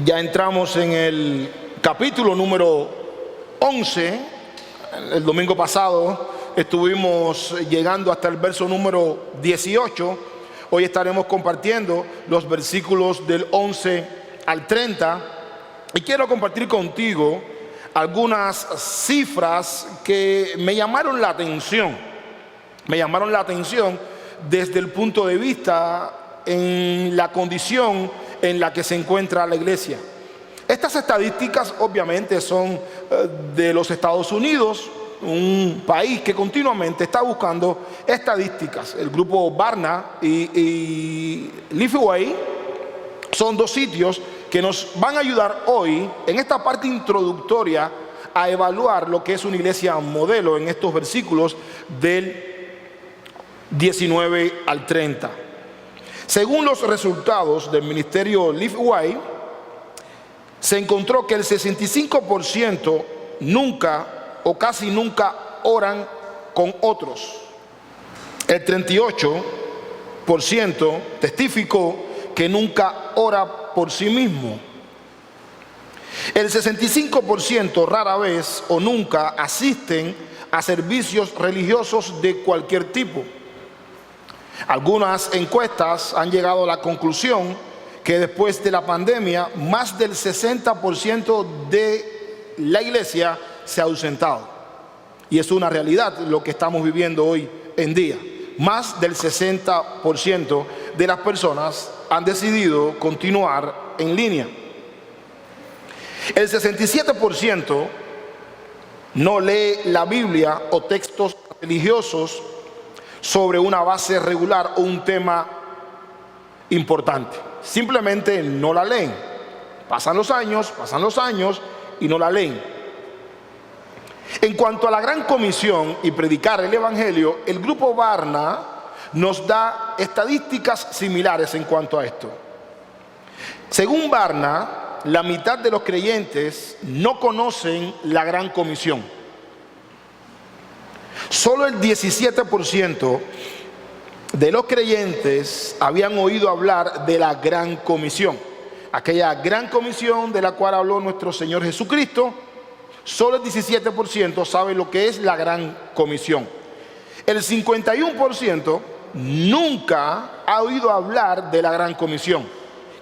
Ya entramos en el capítulo número 11. El domingo pasado estuvimos llegando hasta el verso número 18. Hoy estaremos compartiendo los versículos del 11 al 30. Y quiero compartir contigo algunas cifras que me llamaron la atención. Me llamaron la atención desde el punto de vista en la condición en la que se encuentra la iglesia. Estas estadísticas obviamente son de los Estados Unidos, un país que continuamente está buscando estadísticas. El grupo Barna y Lifeway son dos sitios que nos van a ayudar hoy en esta parte introductoria a evaluar lo que es una iglesia modelo en estos versículos del 19 al 30. Según los resultados del ministerio Lifeway, se encontró que el 65% nunca o casi nunca oran con otros. El 38% testificó que nunca ora por sí mismo. El 65% rara vez o nunca asisten a servicios religiosos de cualquier tipo. Algunas encuestas han llegado a la conclusión que después de la pandemia, más del 60% de la iglesia se ha ausentado. Y es una realidad lo que estamos viviendo hoy en día. Más del 60% de las personas han decidido continuar en línea. El 67% no lee la Biblia o textos religiosos sobre una base regular o un tema importante. Simplemente no la leen. Pasan los años y no la leen. En cuanto a la gran comisión y predicar el evangelio, el grupo Barna nos da estadísticas similares en cuanto a esto. Según Barna, la mitad de los creyentes no conocen la gran comisión. Solo el 17% de los creyentes habían oído hablar de la gran comisión. Aquella gran comisión de la cual habló nuestro Señor Jesucristo. Solo el 17% sabe lo que es la gran comisión. El 51% nunca ha oído hablar de la gran comisión.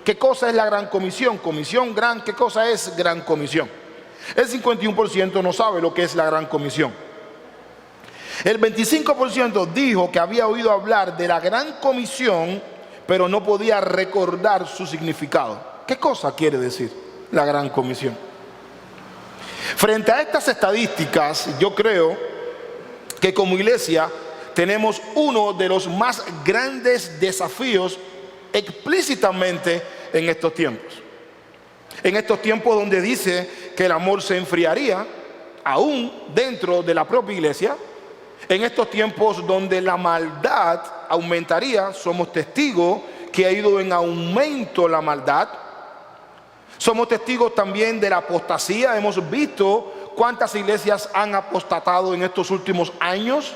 ¿Qué cosa es la gran comisión? Comisión gran, ¿qué cosa es gran comisión? El 51% no sabe lo que es la gran comisión. El 25% dijo que había oído hablar de la gran comisión, pero no podía recordar su significado. ¿Qué cosa quiere decir la gran comisión? Frente a estas estadísticas, yo creo que como iglesia tenemos uno de los más grandes desafíos explícitamente en estos tiempos. En estos tiempos donde dice que el amor se enfriaría, aún dentro de la propia iglesia. En estos tiempos donde la maldad aumentaría, somos testigos que ha ido en aumento la maldad. Somos testigos también de la apostasía. Hemos visto cuántas iglesias han apostatado en estos últimos años.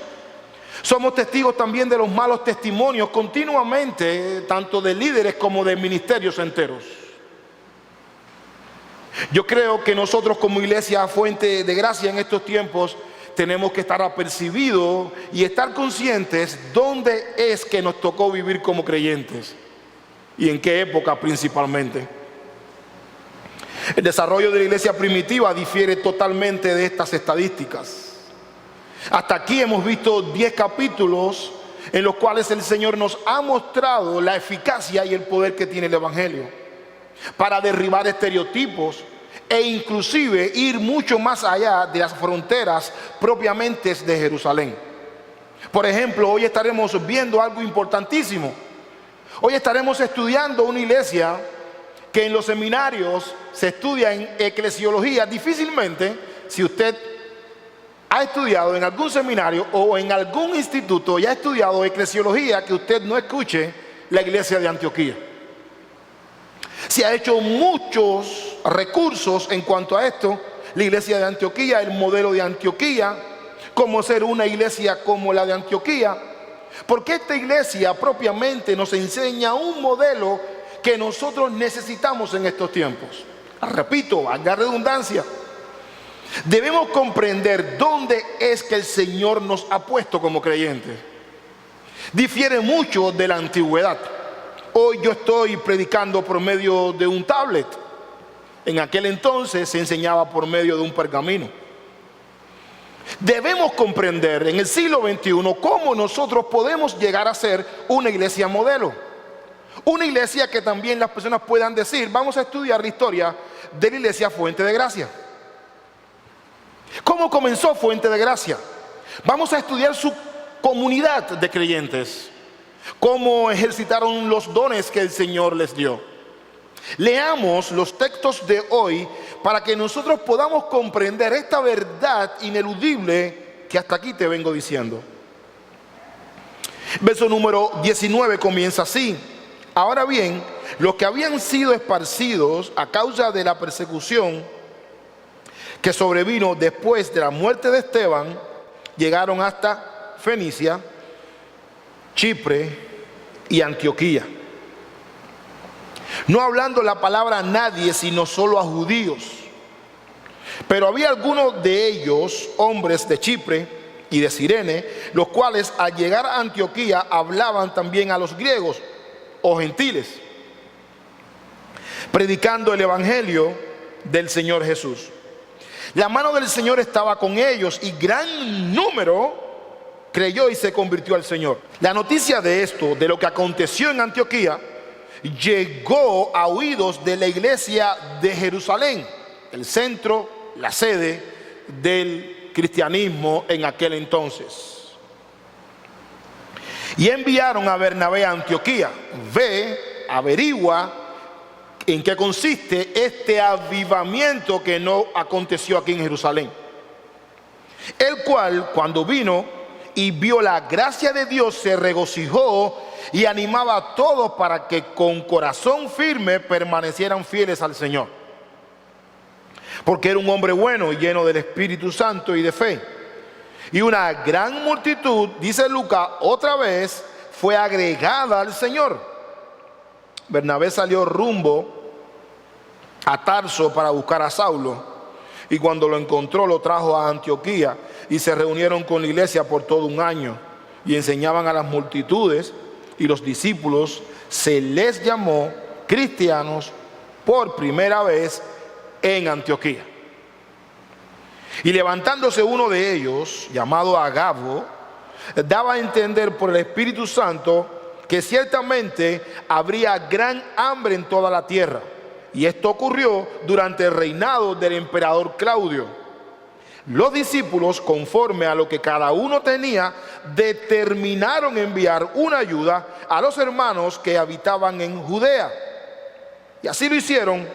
Somos testigos también de los malos testimonios continuamente, tanto de líderes como de ministerios enteros. Yo creo que nosotros como iglesia Fuente de Gracia en estos tiempos tenemos que estar apercibidos y estar conscientes dónde es que nos tocó vivir como creyentes y en qué época principalmente. El desarrollo de la iglesia primitiva difiere totalmente de estas estadísticas. Hasta aquí hemos visto 10 capítulos en los cuales el Señor nos ha mostrado la eficacia y el poder que tiene el evangelio para derribar estereotipos e inclusive ir mucho más allá de las fronteras propiamente de Jerusalén. Por ejemplo, hoy estaremos viendo algo importantísimo. Hoy estaremos estudiando una iglesia que en los seminarios se estudia en eclesiología. Difícilmente, si usted ha estudiado en algún seminario o en algún instituto y ha estudiado eclesiología, que usted no escuche la iglesia de Antioquía. Se ha hecho muchos recursos en cuanto a esto. La iglesia de Antioquía, el modelo de Antioquía, cómo ser una iglesia como la de Antioquía. Porque esta iglesia propiamente nos enseña un modelo que nosotros necesitamos en estos tiempos. Repito, valga la redundancia. Debemos comprender dónde es que el Señor nos ha puesto como creyentes. Difiere mucho de la antigüedad. Hoy yo estoy predicando por medio de un tablet. En aquel entonces se enseñaba por medio de un pergamino. Debemos comprender en el siglo XXI cómo nosotros podemos llegar a ser una iglesia modelo. Una iglesia que también las personas puedan decir: vamos a estudiar la historia de la iglesia Fuente de Gracia. ¿Cómo comenzó Fuente de Gracia? Vamos a estudiar su comunidad de creyentes. Cómo ejercitaron los dones que el Señor les dio. Leamos los textos de hoy para que nosotros podamos comprender esta verdad ineludible que hasta aquí te vengo diciendo. Verso número 19 comienza así: ahora bien, los que habían sido esparcidos a causa de la persecución que sobrevino después de la muerte de Esteban, llegaron hasta Fenicia, Chipre y Antioquía, no hablando la palabra a nadie, sino solo a judíos. Pero había algunos de ellos, hombres de Chipre y de Cirene, los cuales al llegar a Antioquía hablaban también a los griegos o gentiles, predicando el evangelio del Señor Jesús. La mano del Señor estaba con ellos y gran número creyó y se convirtió al Señor. La noticia de esto, de lo que aconteció en Antioquía, llegó a oídos de la iglesia de Jerusalén, el centro, la sede del cristianismo en aquel entonces. Y enviaron a Bernabé a Antioquía: ve, averigua en qué consiste este avivamiento que no aconteció aquí en Jerusalén. El cual, cuando vino y vio la gracia de Dios, se regocijó y animaba a todos para que con corazón firme permanecieran fieles al Señor. Porque era un hombre bueno y lleno del Espíritu Santo y de fe. Y una gran multitud, dice Lucas, otra vez fue agregada al Señor. Bernabé salió rumbo a Tarso para buscar a Saulo, y cuando lo encontró lo trajo a Antioquía, y se reunieron con la iglesia por todo un año y enseñaban a las multitudes, y los discípulos se les llamó cristianos por primera vez en Antioquía. Y levantándose uno de ellos, llamado Agabo, daba a entender por el Espíritu Santo que ciertamente habría gran hambre en toda la tierra. Y esto ocurrió durante el reinado del emperador Claudio. Los discípulos, conforme a lo que cada uno tenía, determinaron enviar una ayuda a los hermanos que habitaban en Judea. Y así lo hicieron,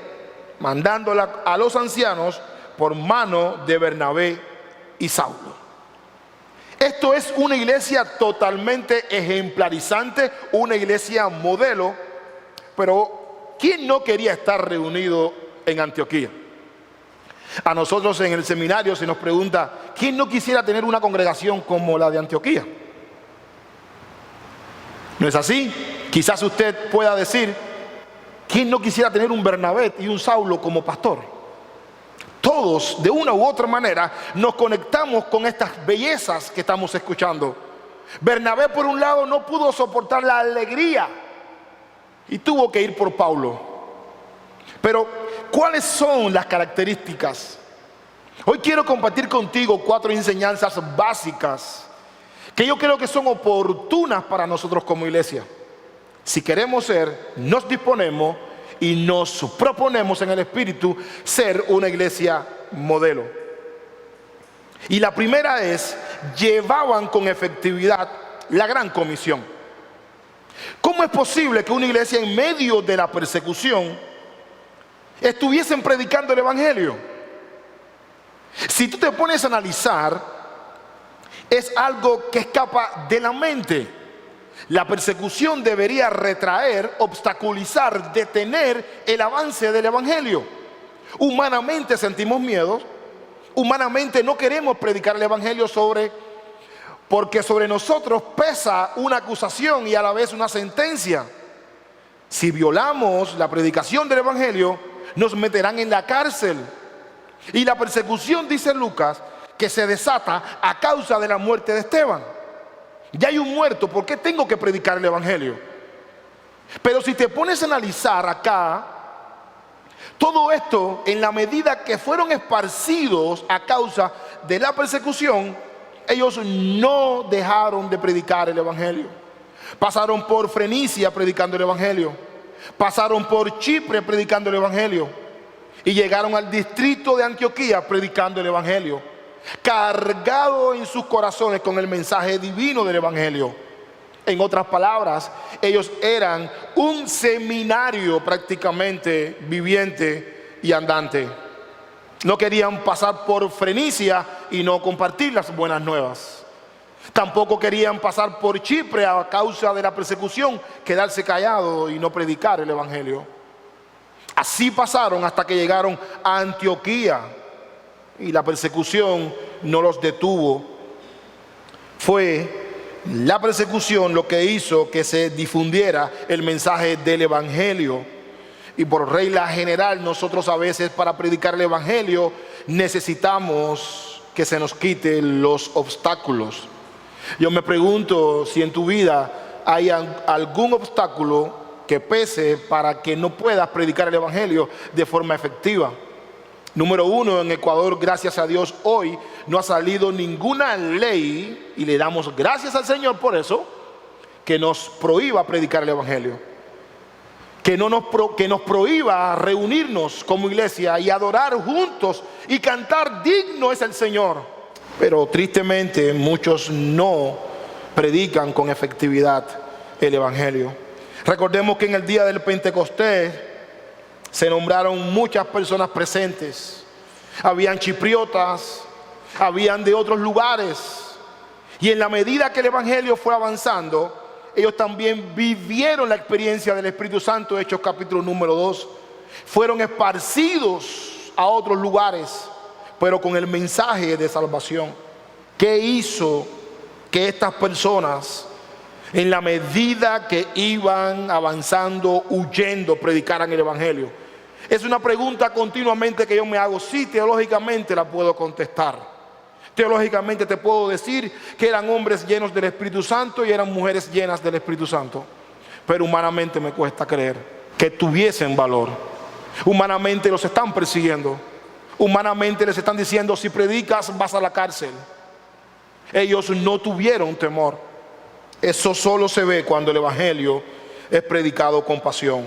mandándola a los ancianos por mano de Bernabé y Saulo. Esto es una iglesia totalmente ejemplarizante, una iglesia modelo. Pero ¿quién no quería estar reunido en Antioquía? A nosotros en el seminario se nos pregunta: ¿quién no quisiera tener una congregación como la de Antioquía? ¿No es así? Quizás usted pueda decir: ¿quién no quisiera tener un Bernabé y un Saulo como pastor? Todos, de una u otra manera, nos conectamos con estas bellezas que estamos escuchando. Bernabé, por un lado, no pudo soportar la alegría y tuvo que ir por Pablo. Pero, ¿cuáles son las características? Hoy quiero compartir contigo 4 enseñanzas básicas que yo creo que son oportunas para nosotros como iglesia. Si queremos ser, nos disponemos y nos proponemos en el Espíritu ser una iglesia modelo. Y la primera es: llevaban con efectividad la gran comisión. ¿Cómo es posible que una iglesia en medio de la persecución estuviesen predicando el evangelio? Si tú te pones a analizar, es algo que escapa de la mente. La persecución debería retraer, obstaculizar, detener el avance del evangelio. Humanamente sentimos miedo, humanamente no queremos predicar el evangelio porque sobre nosotros pesa una acusación y a la vez una sentencia. Si violamos la predicación del evangelio, nos meterán en la cárcel. Y la persecución, dice Lucas, que se desata a causa de la muerte de Esteban. Ya hay un muerto, ¿por qué tengo que predicar el evangelio? Pero si te pones a analizar acá, todo esto, en la medida que fueron esparcidos a causa de la persecución, ellos no dejaron de predicar el evangelio. Pasaron por Fenicia predicando el evangelio, pasaron por Chipre predicando el evangelio, y llegaron al distrito de Antioquía predicando el evangelio, cargado en sus corazones con el mensaje divino del evangelio. En otras palabras, ellos eran un seminario prácticamente viviente y andante. No querían pasar por Fenicia y no compartir las buenas nuevas. Tampoco querían pasar por Chipre a causa de la persecución, quedarse callados y no predicar el evangelio. Así pasaron hasta que llegaron a Antioquía y la persecución no los detuvo. Fue la persecución lo que hizo que se difundiera el mensaje del evangelio. Y por regla general, nosotros a veces para predicar el evangelio necesitamos que se nos quiten los obstáculos. Yo me pregunto si en tu vida hay algún obstáculo que pese para que no puedas predicar el evangelio de forma efectiva. Número uno, en Ecuador, gracias a Dios, hoy no ha salido ninguna ley, y le damos gracias al Señor por eso, que nos prohíba predicar el evangelio. Que nos prohíba reunirnos como iglesia y adorar juntos y cantar digno es el Señor. Pero tristemente muchos no predican con efectividad el evangelio. Recordemos que en el día del Pentecostés se nombraron muchas personas presentes. Habían chipriotas, habían de otros lugares. Y en la medida que el evangelio fue avanzando, ellos también vivieron la experiencia del Espíritu Santo. Hechos capítulo número 2. Fueron esparcidos a otros lugares, pero con el mensaje de salvación. ¿Qué hizo que estas personas, en la medida que iban avanzando, huyendo, predicaran el evangelio? Es una pregunta continuamente que yo me hago. Sí, teológicamente la puedo contestar. Teológicamente te puedo decir que eran hombres llenos del Espíritu Santo y eran mujeres llenas del Espíritu Santo. Pero humanamente me cuesta creer que tuviesen valor. Humanamente los están persiguiendo. Humanamente les están diciendo: si predicas vas a la cárcel. Ellos no tuvieron temor. Eso solo se ve cuando el evangelio es predicado con pasión.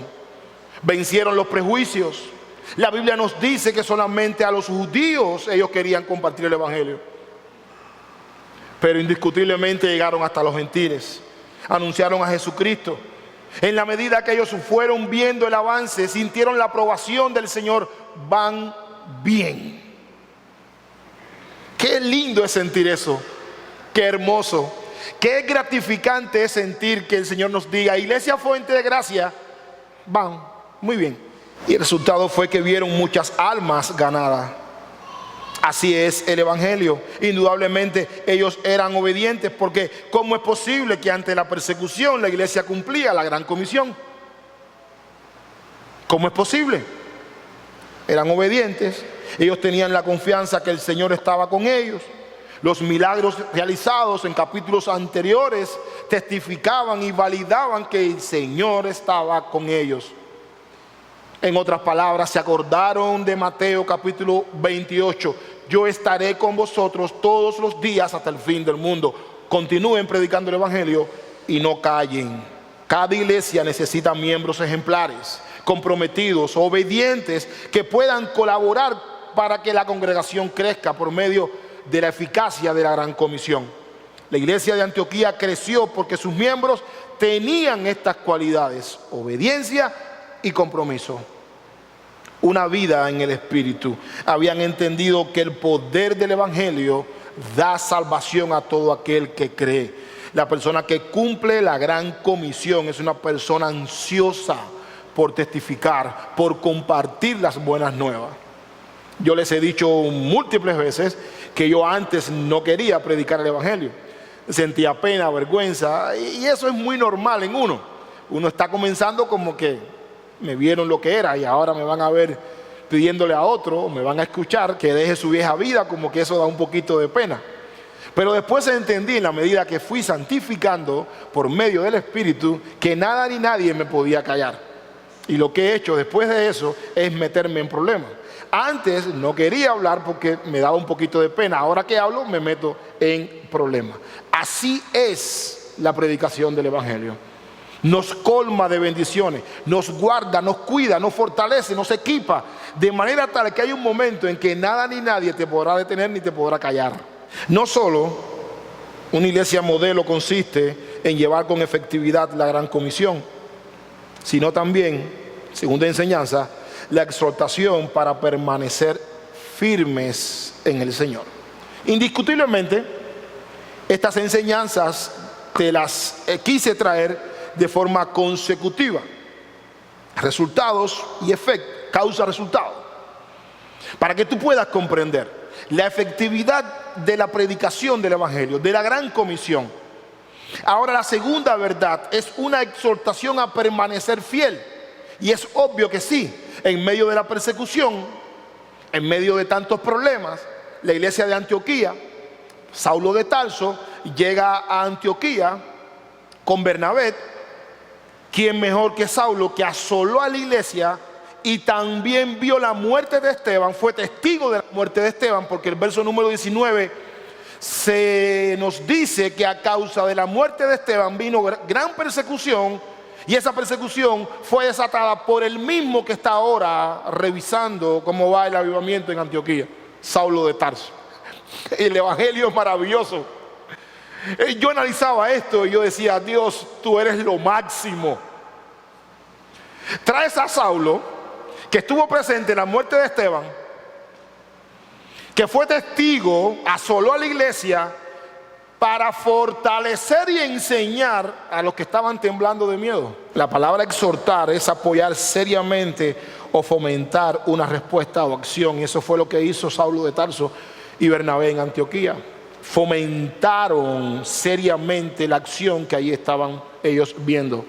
Vencieron los prejuicios. La Biblia nos dice que solamente a los judíos ellos querían compartir el evangelio, pero indiscutiblemente llegaron hasta los gentiles. Anunciaron a Jesucristo. En la medida que ellos fueron viendo el avance, sintieron la aprobación del Señor. Van bien. Qué lindo es sentir eso. Qué hermoso. Qué gratificante es sentir que el Señor nos diga: Iglesia Fuente de Gracia, van muy bien. Y el resultado fue que vieron muchas almas ganadas. Así es el evangelio. Indudablemente ellos eran obedientes, porque ¿cómo es posible que ante la persecución la iglesia cumplía la gran comisión? ¿Cómo es posible? Eran obedientes. Ellos tenían la confianza que el Señor estaba con ellos. Los milagros realizados en capítulos anteriores testificaban y validaban que el Señor estaba con ellos. En otras palabras, se acordaron de Mateo capítulo 28. Yo estaré con vosotros todos los días hasta el fin del mundo. Continúen predicando el evangelio y no callen. Cada iglesia necesita miembros ejemplares, comprometidos, obedientes, que puedan colaborar para que la congregación crezca por medio de la eficacia de la gran comisión. La iglesia de Antioquía creció porque sus miembros tenían estas cualidades: obediencia y compromiso. Una vida en el Espíritu. Habían entendido que el poder del evangelio da salvación a todo aquel que cree. La persona que cumple la gran comisión es una persona ansiosa por testificar, por compartir las buenas nuevas. Yo les he dicho múltiples veces que yo antes no quería predicar el evangelio. Sentía pena, vergüenza, y eso es muy normal en uno. Uno está comenzando como que me vieron lo que era y ahora me van a ver pidiéndole a otro, me van a escuchar, que deje su vieja vida, como que eso da un poquito de pena. Pero después entendí, en la medida que fui santificando por medio del Espíritu, que nada ni nadie me podía callar. Y lo que he hecho después de eso es meterme en problemas. Antes no quería hablar porque me daba un poquito de pena. Ahora que hablo me meto en problemas. Así es la predicación del Evangelio. Nos colma de bendiciones, nos guarda, nos cuida, nos fortalece, nos equipa, de manera tal que hay un momento en que nada ni nadie te podrá detener ni te podrá callar. No solo una iglesia modelo consiste en llevar con efectividad la gran comisión, sino también, segunda enseñanza, la exhortación para permanecer firmes en el Señor. Indiscutiblemente, estas enseñanzas te las quise traer de forma consecutiva. Resultados y efecto, causa-resultado. Para que tú puedas comprender la efectividad de la predicación del Evangelio, de la gran comisión. Ahora, la segunda verdad es una exhortación a permanecer fiel. Y es obvio que sí, en medio de la persecución, en medio de tantos problemas, la iglesia de Antioquía, Saulo de Tarso, llega a Antioquía con Bernabé, quien mejor que Saulo, que asoló a la iglesia y también vio la muerte de Esteban, fue testigo de la muerte de Esteban, porque el verso número 19 se nos dice que a causa de la muerte de Esteban vino gran persecución, y esa persecución fue desatada por el mismo que está ahora revisando cómo va el avivamiento en Antioquía, Saulo de Tarso. El evangelio es maravilloso. Yo analizaba esto y yo decía: Dios, tú eres lo máximo. Traes a Saulo, que estuvo presente en la muerte de Esteban, que fue testigo, asoló a la iglesia, para fortalecer y enseñar a los que estaban temblando de miedo. La palabra exhortar es apoyar seriamente o fomentar una respuesta o acción. Y eso fue lo que hizo Saulo de Tarso y Bernabé en Antioquía. Fomentaron seriamente la acción que ahí estaban ellos viendo.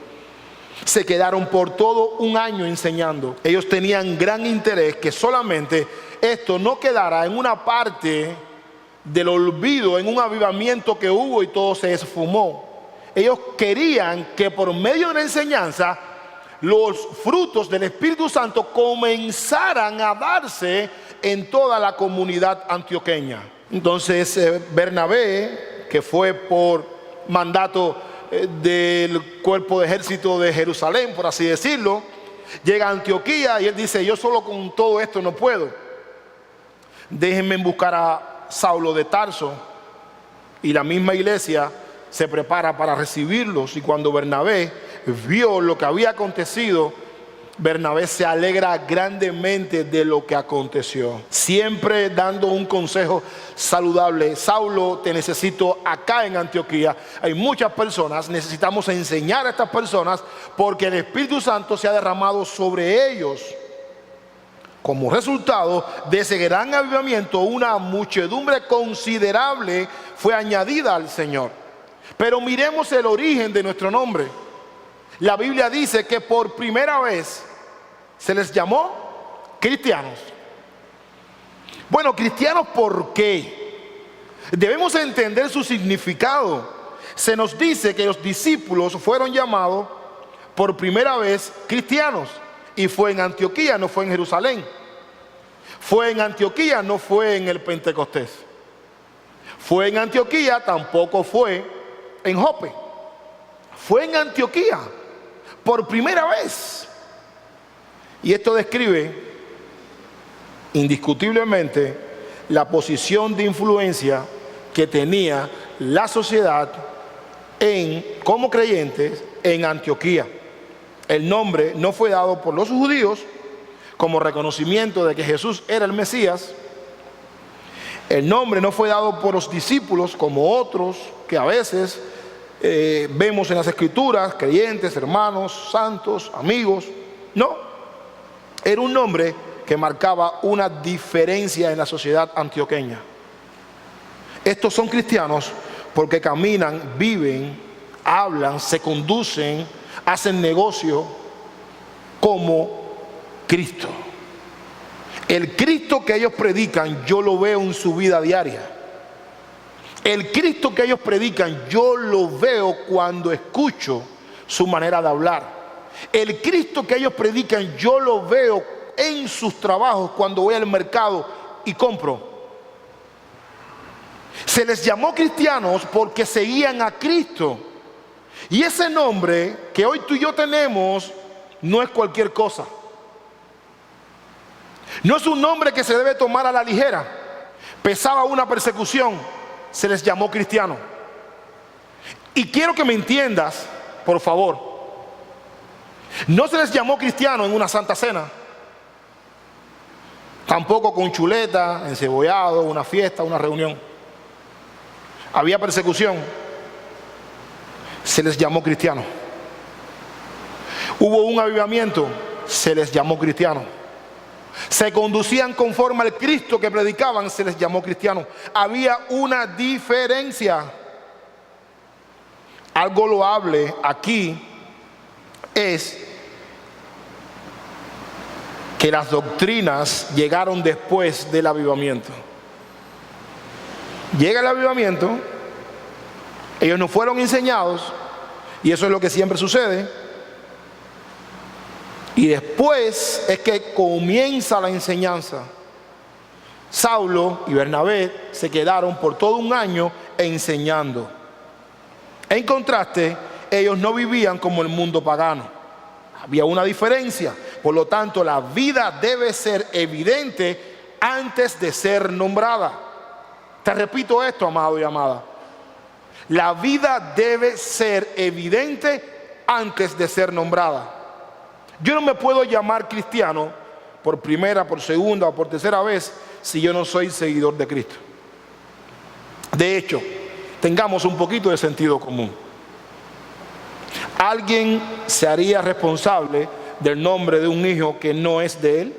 Se quedaron por todo un año enseñando. Ellos tenían gran interés que solamente esto no quedara en una parte del olvido, en un avivamiento que hubo y todo se esfumó. Ellos querían que por medio de la enseñanza los frutos del Espíritu Santo comenzaran a darse en toda la comunidad antioqueña. Entonces Bernabé, que fue por mandato del cuerpo de ejército de Jerusalén, por así decirlo, llega a Antioquía y él dice: yo solo con todo esto no puedo, déjenme buscar a Saulo de Tarso. Y la misma iglesia se prepara para recibirlos. Y cuando Bernabé vio lo que había acontecido, Bernabé se alegra grandemente de lo que aconteció, siempre dando un consejo saludable: Saulo, te necesito acá en Antioquía. Hay muchas personas, necesitamos enseñar a estas personas porque el Espíritu Santo se ha derramado sobre ellos. Como resultado de ese gran avivamiento, una muchedumbre considerable fue añadida al Señor. Pero miremos el origen de nuestro nombre. La Biblia dice que por primera vez se les llamó cristianos. Bueno, cristianos, ¿por qué? Debemos entender su significado. Se nos dice que los discípulos fueron llamados por primera vez cristianos. Y fue en Antioquía, no fue en Jerusalén. Fue en Antioquía, no fue en el Pentecostés. Fue en Antioquía, tampoco fue en Jope. Fue en Antioquía, por primera vez. Y esto describe indiscutiblemente la posición de influencia que tenía la sociedad como creyentes en Antioquía. El nombre no fue dado por los judíos como reconocimiento de que Jesús era el Mesías. El nombre no fue dado por los discípulos como otros que a veces vemos en las Escrituras: creyentes, hermanos, santos, amigos. No, era un nombre que marcaba una diferencia en la sociedad antioqueña. Estos son cristianos porque caminan, viven, hablan, se conducen, hacen negocio como Cristo. El Cristo que ellos predican, yo lo veo en su vida diaria. El Cristo que ellos predican, yo lo veo cuando escucho su manera de hablar. El Cristo que ellos predican, yo lo veo en sus trabajos cuando voy al mercado y compro. Se les llamó cristianos porque seguían a Cristo. Y ese nombre que hoy tú y yo tenemos no es cualquier cosa. No es un nombre que se debe tomar a la ligera. Pesaba una persecución, se les llamó cristiano. Y quiero que me entiendas, por favor. No se les llamó cristiano en una santa cena. Tampoco con chuleta, encebollado, una fiesta, una reunión. Había persecución. Se les llamó cristiano. Hubo un avivamiento. Se les llamó cristiano. Se conducían conforme al Cristo que predicaban. Se les llamó cristiano. Había una diferencia. Algo loable aquí es que las doctrinas llegaron después del avivamiento. Llega el avivamiento, ellos no fueron enseñados, y eso es lo que siempre sucede. Y después es que comienza la enseñanza. Saulo y Bernabé se quedaron por todo un año enseñando. En contraste, ellos no vivían como el mundo pagano. Había una diferencia. Por lo tanto, la vida debe ser evidente antes de ser nombrada. Te repito esto, amado y amada. La vida debe ser evidente antes de ser nombrada. Yo no me puedo llamar cristiano por primera, por segunda o por tercera vez si yo no soy seguidor de Cristo. De hecho, tengamos un poquito de sentido común. ¿Alguien se haría responsable del nombre de un hijo que no es de él?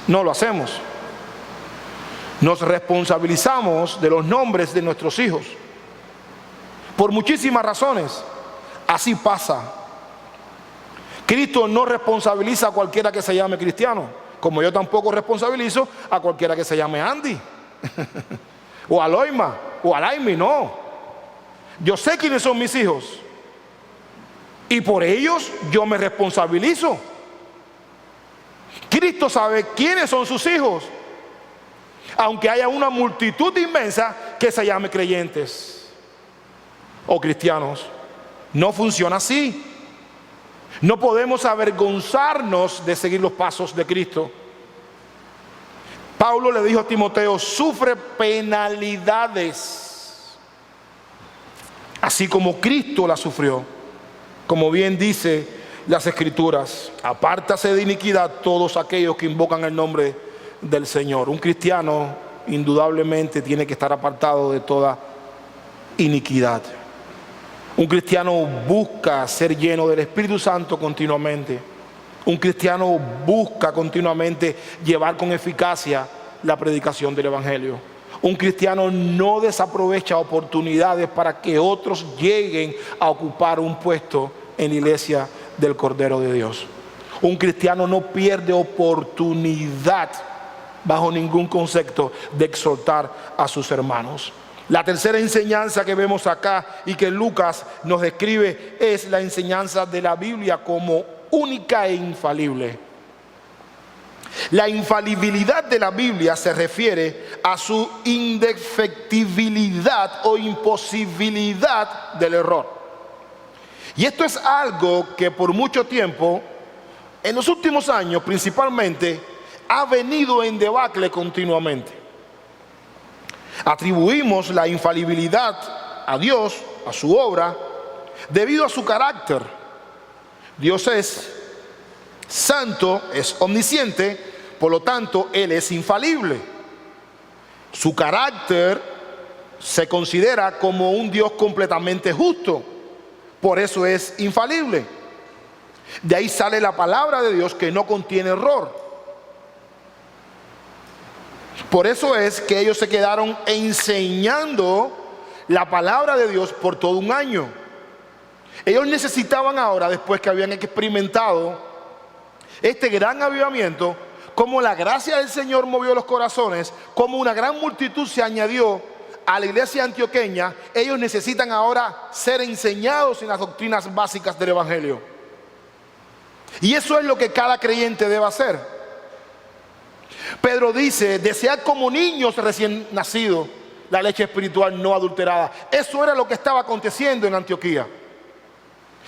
No lo hacemos. Nos responsabilizamos de los nombres de nuestros hijos por muchísimas razones. Así pasa. Cristo no responsabiliza a cualquiera que se llame cristiano, como yo tampoco responsabilizo a cualquiera que se llame Andy o Aloima o Alaimi. No, yo sé quiénes son mis hijos y por ellos yo me responsabilizo. Cristo sabe quiénes son sus hijos, aunque haya una multitud inmensa que se llame creyentes o cristianos. No funciona así. No podemos avergonzarnos de seguir los pasos de Cristo. Pablo le dijo a Timoteo: sufre penalidades, así como Cristo la sufrió. Como bien dice las Escrituras: apártase de iniquidad todos aquellos que invocan el nombre del Señor. Un cristiano indudablemente tiene que estar apartado de toda iniquidad. Un cristiano busca ser lleno del Espíritu Santo continuamente. Un cristiano busca continuamente llevar con eficacia la predicación del Evangelio. Un cristiano no desaprovecha oportunidades para que otros lleguen a ocupar un puesto en la iglesia del Cordero de Dios. Un cristiano no pierde oportunidad bajo ningún concepto de exhortar a sus hermanos. La tercera enseñanza que vemos acá y que Lucas nos describe es la enseñanza de la Biblia como única e infalible. La infalibilidad de la Biblia se refiere a su indefectibilidad o imposibilidad del error. Y esto es algo que por mucho tiempo, en los últimos años principalmente, ha venido en debacle continuamente. Atribuimos la infalibilidad a Dios, a su obra, debido a su carácter. Dios es santo, es omnisciente, por lo tanto, Él es infalible. Su carácter se considera como un Dios completamente justo, por eso es infalible. De ahí sale la palabra de Dios que no contiene error. Por eso es que ellos se quedaron enseñando la palabra de Dios por todo un año. Ellos necesitaban ahora, después que habían experimentado este gran avivamiento, cómo la gracia del Señor movió los corazones, cómo una gran multitud se añadió a la iglesia antioqueña. Ellos necesitan ahora ser enseñados en las doctrinas básicas del Evangelio. Y eso es lo que cada creyente debe hacer. Pedro dice: desead como niños recién nacidos la leche espiritual no adulterada. Eso era lo que estaba aconteciendo en Antioquía.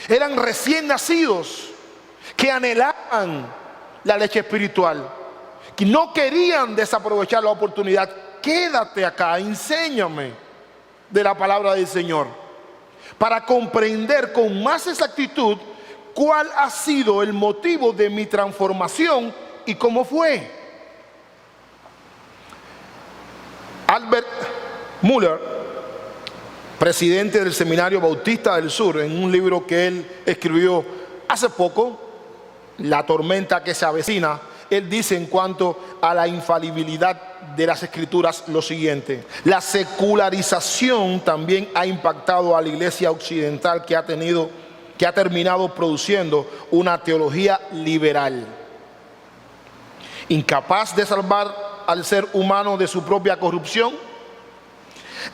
Eran recién nacidos que anhelaban la leche espiritual, que no querían desaprovechar la oportunidad. Quédate acá, enséñame de la palabra del Señor, para comprender con más exactitud cuál ha sido el motivo de mi transformación y cómo fue. Albert Muller, presidente del Seminario Bautista del Sur, en un libro que él escribió hace poco, La tormenta que se avecina, él dice en cuanto a la infalibilidad de las Escrituras lo siguiente: la secularización también ha impactado a la iglesia occidental, que ha terminado produciendo una teología liberal, incapaz de salvar al ser humano de su propia corrupción.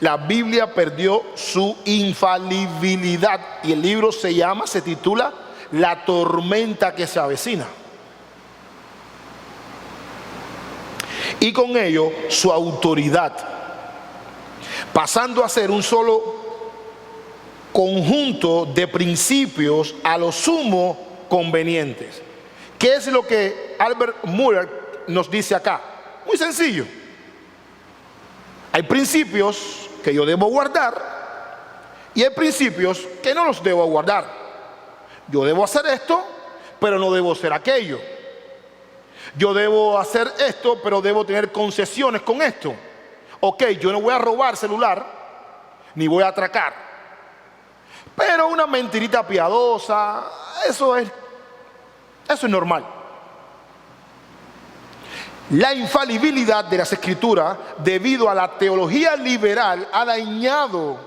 La Biblia perdió su infalibilidad y el libro se titula La tormenta que se avecina. Y con ello su autoridad, pasando a ser un solo conjunto de principios a lo sumo convenientes. ¿Qué es lo que Albert Muller nos dice acá? Muy sencillo. Hay principios que yo debo guardar y hay principios que no los debo guardar. Yo debo hacer esto, pero no debo hacer aquello. Yo debo hacer esto, pero debo tener concesiones con esto. Ok, yo no voy a robar celular, ni voy a atracar, pero una mentirita piadosa, eso es normal. La infalibilidad de las Escrituras, debido a la teología liberal, ha dañado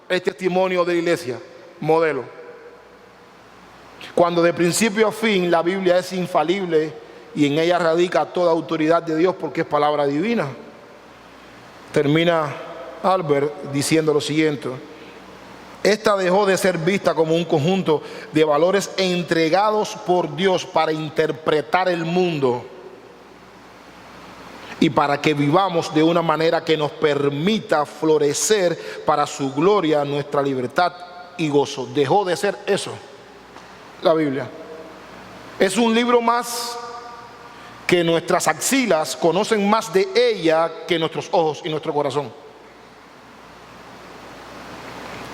el testimonio de la iglesia modelo, cuando de principio a fin la Biblia es infalible y en ella radica toda autoridad de Dios, porque es palabra divina. Termina Albert diciendo lo siguiente: esta dejó de ser vista como un conjunto de valores entregados por Dios para interpretar el mundo y para que vivamos de una manera que nos permita florecer para su gloria, nuestra libertad y gozo. Dejó de ser eso la Biblia. Es un libro más que nuestras axilas conocen más de ella que nuestros ojos y nuestro corazón.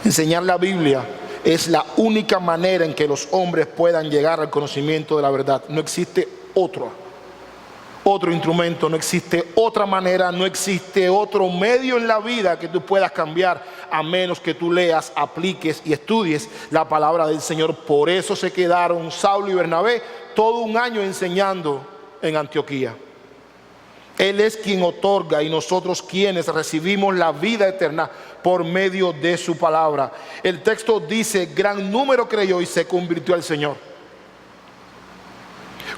Enseñar la Biblia es la única manera en que los hombres puedan llegar al conocimiento de la verdad. No existe otro instrumento, no existe otra manera, no existe otro medio en la vida que tú puedas cambiar, a menos que tú leas, apliques y estudies la palabra del Señor. Por eso se quedaron Saulo y Bernabé todo un año enseñando en Antioquía. Él es quien otorga y nosotros quienes recibimos la vida eterna por medio de su palabra. El texto dice: gran número creyó y se convirtió al Señor.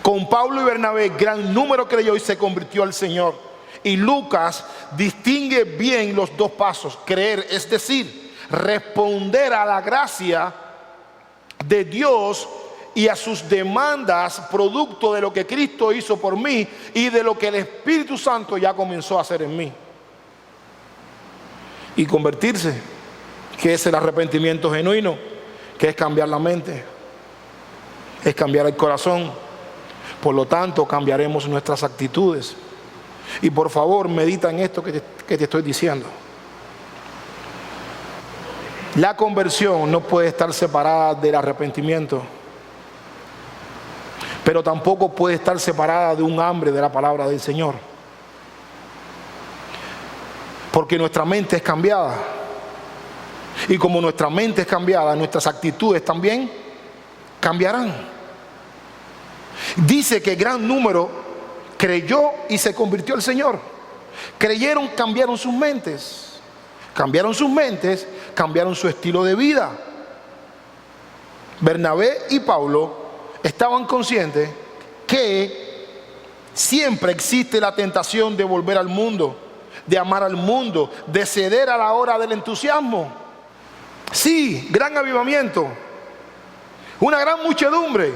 Con Pablo y Bernabé, gran número creyó y se convirtió al Señor. Y Lucas distingue bien los dos pasos: creer, es decir, responder a la gracia de Dios y a sus demandas, producto de lo que Cristo hizo por mí y de lo que el Espíritu Santo ya comenzó a hacer en mí. Y convertirse, que es el arrepentimiento genuino, que es cambiar la mente, es cambiar el corazón. Por lo tanto, cambiaremos nuestras actitudes. Y por favor, medita en esto que te estoy diciendo. La conversión no puede estar separada del arrepentimiento, pero tampoco puede estar separada de un hambre de la palabra del Señor. Porque nuestra mente es cambiada. Y como nuestra mente es cambiada, nuestras actitudes también cambiarán. Dice que gran número creyó y se convirtió al Señor. Creyeron, cambiaron sus mentes. Cambiaron sus mentes, cambiaron su estilo de vida. Bernabé y Pablo estaban conscientes que siempre existe la tentación de volver al mundo, de amar al mundo, de ceder a la hora del entusiasmo. Sí, gran avivamiento, una gran muchedumbre.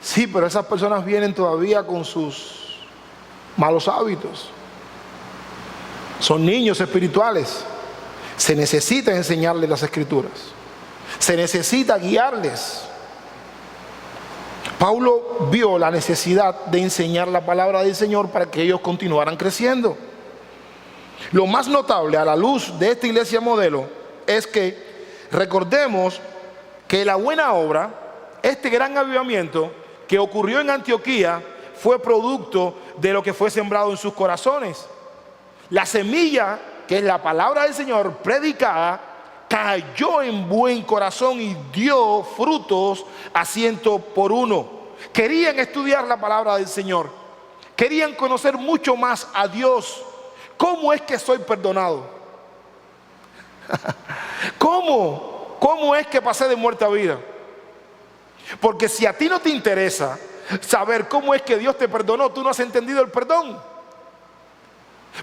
Sí, pero esas personas vienen todavía con sus malos hábitos. Son niños espirituales. Se necesita enseñarles las Escrituras. Se necesita guiarles. Pablo vio la necesidad de enseñar la palabra del Señor para que ellos continuaran creciendo. Lo más notable a la luz de esta iglesia modelo es que recordemos que la buena obra, este gran avivamiento que ocurrió en Antioquía, fue producto de lo que fue sembrado en sus corazones. La semilla, que es la palabra del Señor predicada, cayó en buen corazón y dio frutos a 100%. Querían estudiar la palabra del Señor, querían conocer mucho más a Dios. ¿Cómo es que soy perdonado? ¿Cómo es que pasé de muerte a vida? Porque si a ti no te interesa saber cómo es que Dios te perdonó, tú no has entendido el perdón.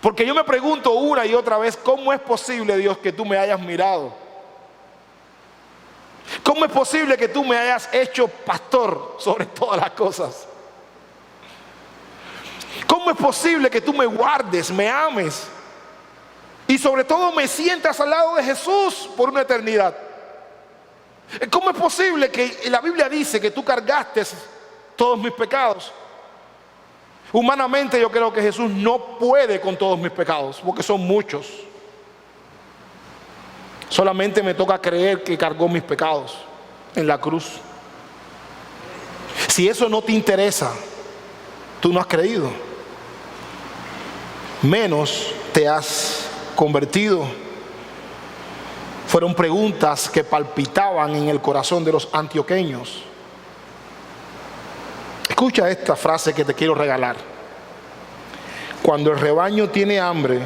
Porque yo me pregunto una y otra vez, ¿cómo es posible, Dios, que tú me hayas mirado? ¿Cómo es posible que tú me hayas hecho pastor sobre todas las cosas? ¿Cómo es posible que tú me guardes, me ames y sobre todo me sientas al lado de Jesús por una eternidad? ¿Cómo es posible que la Biblia dice que tú cargaste todos mis pecados? Humanamente yo creo que Jesús no puede con todos mis pecados, porque son muchos. Solamente me toca creer que cargó mis pecados en la cruz. Si eso no te interesa, tú no has creído, menos te has convertido. Fueron preguntas que palpitaban en el corazón de los antioqueños. Escucha esta frase que te quiero regalar. Cuando el rebaño tiene hambre,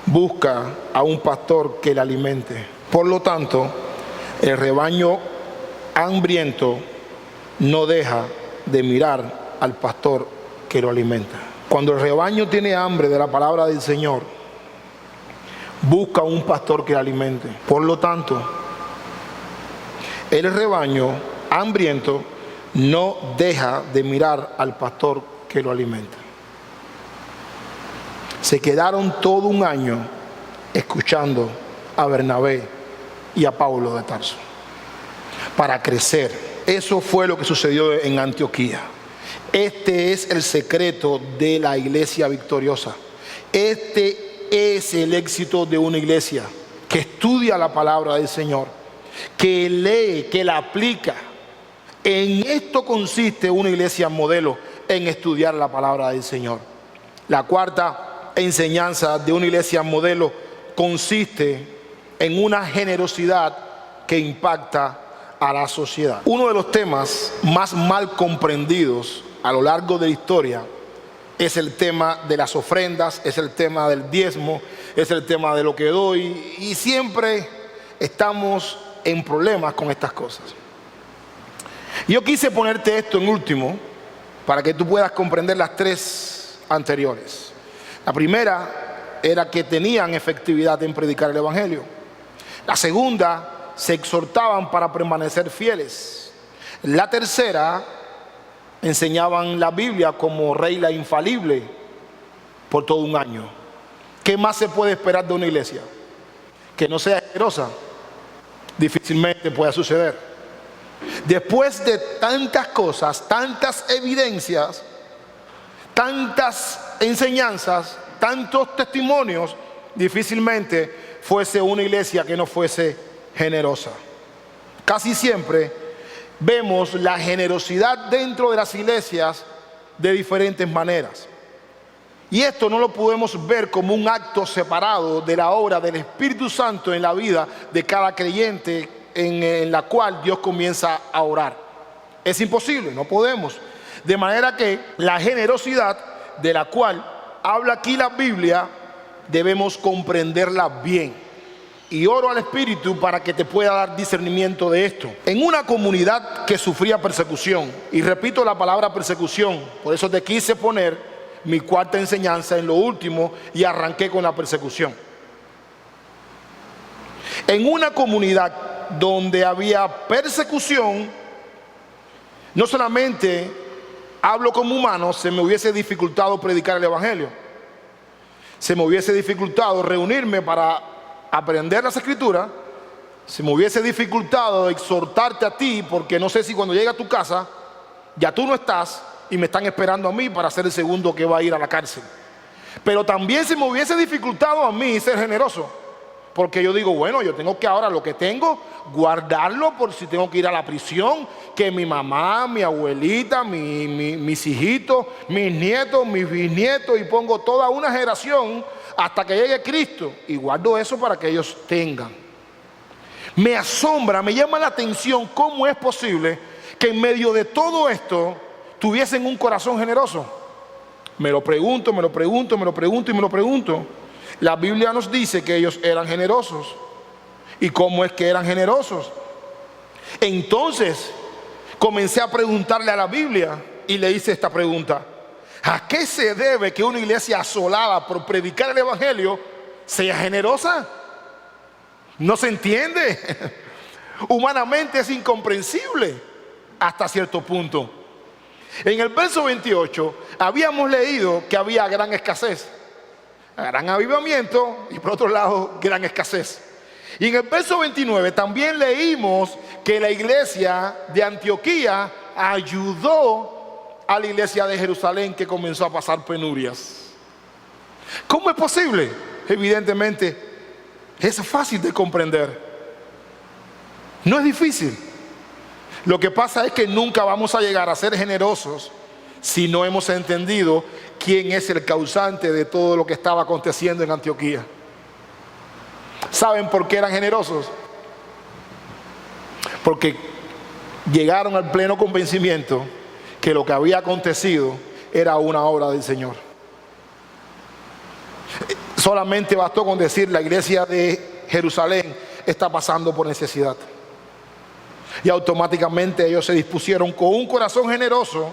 busca a un pastor que le alimente. Por lo tanto, el rebaño hambriento no deja de mirar al pastor que lo alimenta. Cuando el rebaño tiene hambre de la palabra del Señor, busca un pastor que le alimente. Por lo tanto, el rebaño hambriento no deja de mirar al pastor que lo alimenta. Se quedaron todo un año escuchando a Bernabé y a Pablo de Tarso para crecer. Eso fue lo que sucedió en Antioquía. Este es el secreto de la iglesia victoriosa. Este es el éxito de una iglesia que estudia la palabra del Señor, que lee, que la aplica. En esto consiste una iglesia modelo, en estudiar la palabra del Señor. La cuarta enseñanza de una iglesia modelo consiste en una generosidad que impacta a la sociedad. Uno de los temas más mal comprendidos a lo largo de la historia es el tema de las ofrendas, es el tema del diezmo, es el tema de lo que doy, y siempre estamos en problemas con estas cosas. Yo quise ponerte esto en último para que tú puedas comprender las tres anteriores. La primera era que tenían efectividad en predicar el evangelio. La segunda, se exhortaban para permanecer fieles. La tercera, enseñaban la Biblia como regla infalible por todo un año. ¿Qué más se puede esperar de una iglesia? Que no sea generosa. Difícilmente pueda suceder. Después de tantas cosas, tantas evidencias, tantas enseñanzas, tantos testimonios, difícilmente fuese una iglesia que no fuese generosa. Casi siempre vemos la generosidad dentro de las iglesias de diferentes maneras. Y esto no lo podemos ver como un acto separado de la obra del Espíritu Santo en la vida de cada creyente en la cual Dios comienza a orar. Es imposible, no podemos. De manera que la generosidad de la cual habla aquí la Biblia debemos comprenderla bien y oro al Espíritu para que te pueda dar discernimiento de esto. En una comunidad que sufría persecución, y repito la palabra persecución, por eso te quise poner mi cuarta enseñanza en lo último y arranqué con la persecución. En una comunidad donde había persecución, no solamente hablo como humano, se me hubiese dificultado predicar el Evangelio, se me hubiese dificultado reunirme para aprender las Escrituras, se me hubiese dificultado exhortarte a ti, porque no sé si cuando llegue a tu casa ya tú no estás y me están esperando a mí para ser el segundo que va a ir a la cárcel. Pero también se me hubiese dificultado a mí ser generoso, porque yo digo, bueno, yo tengo que ahora lo que tengo, guardarlo por si tengo que ir a la prisión, que mi mamá, mi abuelita, mis hijitos, mis nietos, mis bisnietos, y pongo toda una generación hasta que llegue Cristo, y guardo eso para que ellos tengan. Me asombra, me llama la atención cómo es posible que en medio de todo esto tuviesen un corazón generoso. Me lo pregunto. La Biblia nos dice que ellos eran generosos. ¿Y cómo es que eran generosos? Entonces comencé a preguntarle a la Biblia y le hice esta pregunta: ¿a qué se debe que una iglesia asolada por predicar el Evangelio sea generosa? No se entiende. Humanamente es incomprensible hasta cierto punto. En el verso 28 habíamos leído que había gran escasez, gran avivamiento y por otro lado gran escasez. Y en el verso 29 también leímos que la iglesia de Antioquía ayudó a la iglesia de Jerusalén, que comenzó a pasar penurias. ¿Cómo es posible? Evidentemente es fácil de comprender, no es difícil. Lo que pasa es que nunca vamos a llegar a ser generosos si no hemos entendido quién es el causante de todo lo que estaba aconteciendo en Antioquía. ¿Saben por qué eran generosos? Porque llegaron al pleno convencimiento que lo que había acontecido era una obra del Señor. Solamente bastó con decir: la iglesia de Jerusalén está pasando por necesidad. Y automáticamente ellos se dispusieron con un corazón generoso.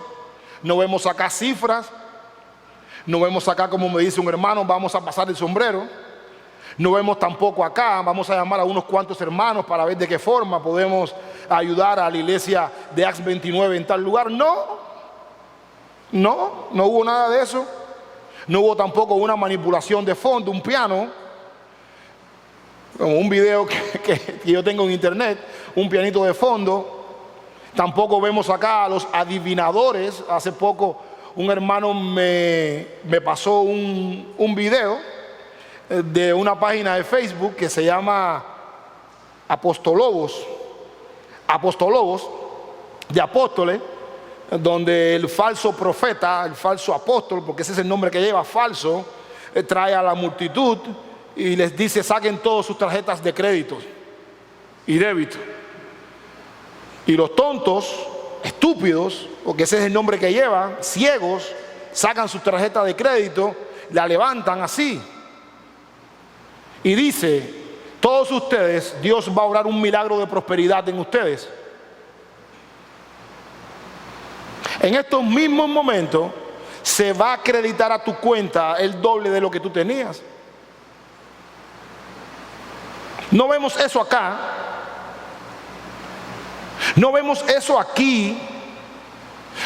No vemos acá cifras, no vemos acá, como me dice un hermano, vamos a pasar el sombrero. No vemos tampoco acá, vamos a llamar a unos cuantos hermanos para ver de qué forma podemos ayudar a la iglesia de Acts 29 en tal lugar. No hubo nada de eso. No hubo tampoco una manipulación de fondo, un piano, como un video que yo tengo en internet, un pianito de fondo. Tampoco vemos acá a los adivinadores. Hace poco un hermano me pasó un video de una página de Facebook que se llama Apostolobos de apóstoles, donde el falso profeta, el falso apóstol, porque ese es el nombre que lleva, falso, trae a la multitud y les dice: saquen todas sus tarjetas de crédito y débito. Y los tontos, estúpidos, porque ese es el nombre que lleva, ciegos, sacan sus tarjetas de crédito, la levantan así y dice: todos ustedes, Dios va a obrar un milagro de prosperidad en ustedes. En estos mismos momentos se va a acreditar a tu cuenta el doble de lo que tú tenías. No vemos eso acá. No vemos eso aquí.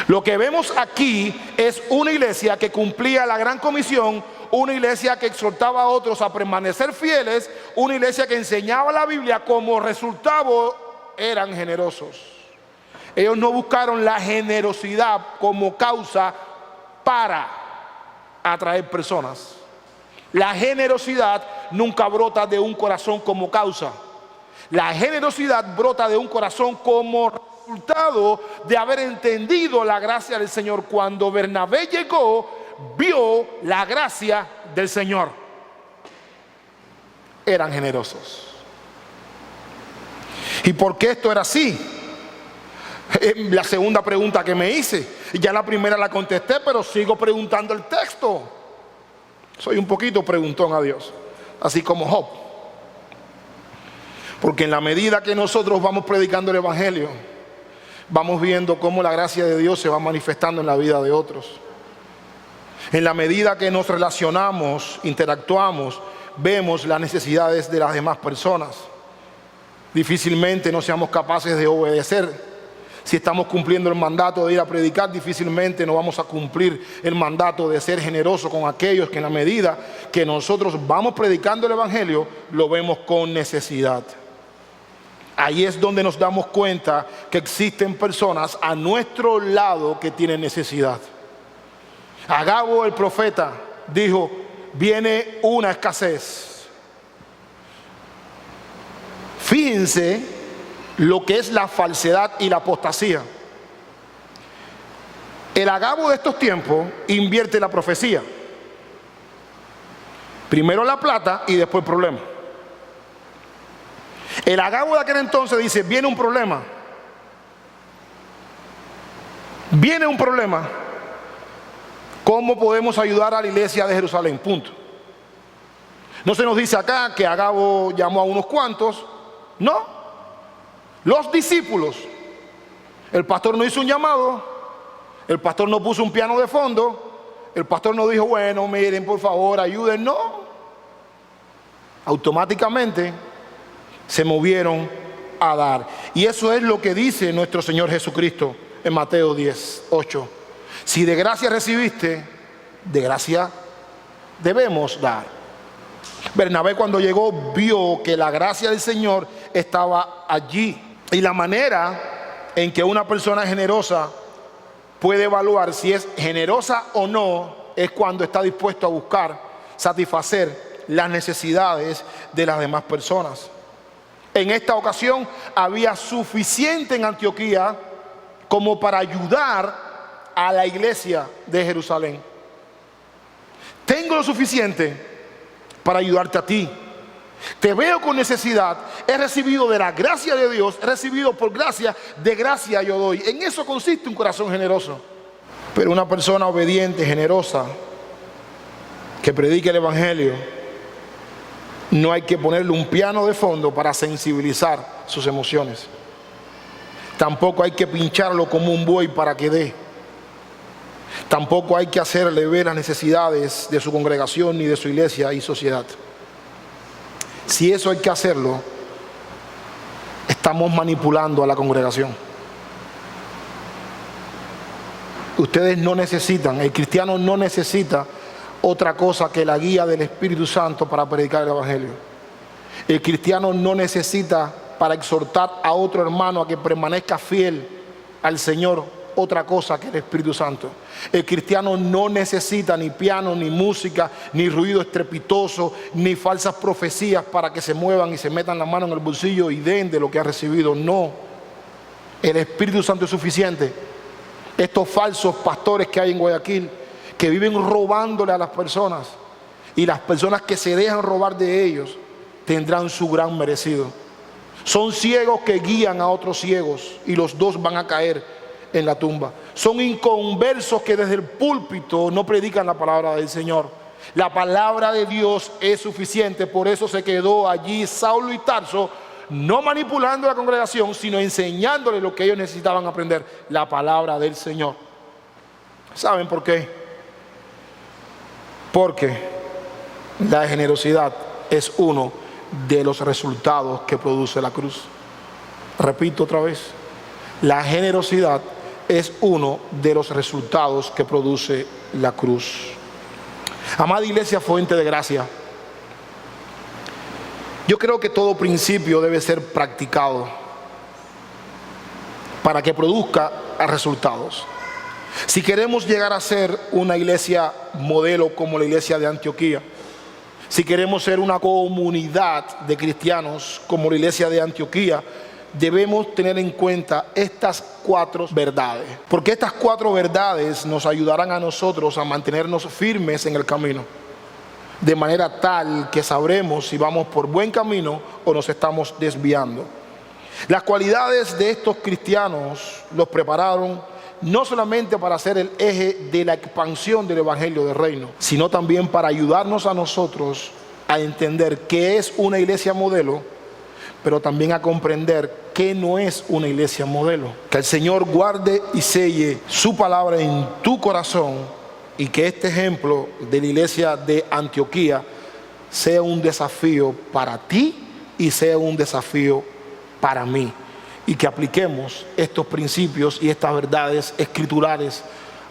Lo que vemos aquí es una iglesia que cumplía la gran comisión, una iglesia que exhortaba a otros a permanecer fieles, una iglesia que enseñaba la Biblia. Como resultado eran generosos. Ellos no buscaron la generosidad como causa para atraer personas. La generosidad nunca brota de un corazón como causa. La generosidad brota de un corazón como resultado de haber entendido la gracia del Señor. Cuando Bernabé llegó, vio la gracia del Señor. Eran generosos. ¿Y por qué esto era así? La segunda pregunta que me hice. Ya la primera la contesté, pero sigo preguntando el texto. Soy un poquito preguntón a Dios, así como Job. Porque en la medida que nosotros vamos predicando el Evangelio, vamos viendo cómo la gracia de Dios se va manifestando en la vida de otros. En la medida que nos relacionamos, interactuamos, vemos las necesidades de las demás personas. Difícilmente no seamos capaces de obedecer. Si estamos cumpliendo el mandato de ir a predicar, difícilmente no vamos a cumplir el mandato de ser generosos con aquellos que en la medida que nosotros vamos predicando el Evangelio, lo vemos con necesidad. Ahí es donde nos damos cuenta que existen personas a nuestro lado que tienen necesidad. Agabo el profeta dijo: viene una escasez. Fíjense lo que es la falsedad y la apostasía. El Agabo de estos tiempos invierte la profecía. Primero la plata y después el problema. El Agabo de aquel entonces dice: viene un problema. Viene un problema. ¿Cómo podemos ayudar a la iglesia de Jerusalén? Punto. No se nos dice acá que Agabo llamó a unos cuantos. No. Los discípulos. El pastor no hizo un llamado. El pastor no puso un piano de fondo. El pastor no dijo: bueno, miren, por favor, ayuden. No. Automáticamente se movieron a dar. Y eso es lo que dice nuestro Señor Jesucristo en Mateo 10:8. Si de gracia recibiste, de gracia debemos dar. Bernabé, cuando llegó, vio que la gracia del Señor estaba allí. Y la manera en que una persona generosa puede evaluar si es generosa o no es cuando está dispuesto a buscar satisfacer las necesidades de las demás personas. En esta ocasión había suficiente en Antioquía como para ayudar a la iglesia de Jerusalén. Tengo lo suficiente para ayudarte a ti. Te veo con necesidad. He recibido de la gracia de Dios. He recibido por gracia. De gracia yo doy. En eso consiste un corazón generoso. Pero una persona obediente, generosa, que predique el Evangelio, no hay que ponerle un piano de fondo para sensibilizar sus emociones. Tampoco hay que pincharlo como un buey para que dé. Tampoco hay que hacerle ver las necesidades de su congregación ni de su iglesia y sociedad. Si eso hay que hacerlo, estamos manipulando a la congregación. Ustedes no necesitan, el cristiano no necesita otra cosa que la guía del Espíritu Santo para predicar el Evangelio. El cristiano no necesita, para exhortar a otro hermano a que permanezca fiel al Señor, otra cosa que el Espíritu Santo. El cristiano no necesita ni piano, ni música, ni ruido estrepitoso, ni falsas profecías para que se muevan y se metan la mano en el bolsillo y den de lo que ha recibido. No, el Espíritu Santo es suficiente. Estos falsos pastores que hay en Guayaquil, que viven robándole a las personas, y las personas que se dejan robar de ellos tendrán su gran merecido. Son ciegos que guían a otros ciegos y los dos van a caer en la tumba. Son inconversos que desde el púlpito no predican la palabra del Señor. La palabra de Dios es suficiente. Por eso se quedó allí Saulo y Tarso, no manipulando a la congregación, sino enseñándole lo que ellos necesitaban aprender: la palabra del Señor. ¿Saben por qué? Porque la generosidad es uno de los resultados que produce la cruz. Repito otra vez: la generosidad es uno de los resultados que produce la cruz. Amada iglesia, fuente de gracia, yo creo que todo principio debe ser practicado para que produzca resultados. Si queremos llegar a ser una iglesia modelo como la iglesia de Antioquía, si queremos ser una comunidad de cristianos como la iglesia de Antioquía, debemos tener en cuenta estas 4 verdades. Porque estas 4 verdades nos ayudarán a nosotros a mantenernos firmes en el camino, de manera tal que sabremos si vamos por buen camino o nos estamos desviando. Las cualidades de estos cristianos los prepararon no solamente para ser el eje de la expansión del Evangelio del Reino, sino también para ayudarnos a nosotros a entender qué es una iglesia modelo, pero también a comprender que no es una iglesia modelo. Que el Señor guarde y selle su palabra en tu corazón y que este ejemplo de la iglesia de Antioquía sea un desafío para ti y sea un desafío para mí. Y que apliquemos estos principios y estas verdades escriturales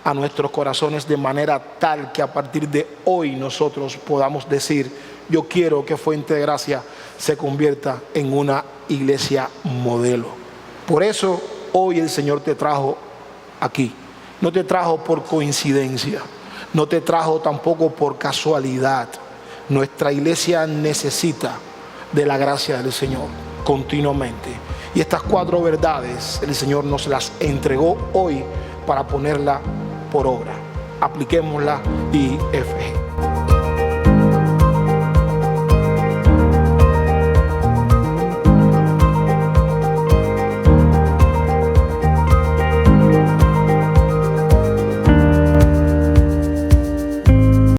a nuestros corazones de manera tal que a partir de hoy nosotros podamos decir: yo quiero que Fuente de Gracia se convierta en una iglesia modelo. Por eso hoy el Señor te trajo aquí. No te trajo por coincidencia, no te trajo tampoco por casualidad. Nuestra iglesia necesita de la gracia del Señor continuamente. Y estas 4 verdades el Señor nos las entregó hoy para ponerla por obra. Apliquémosla y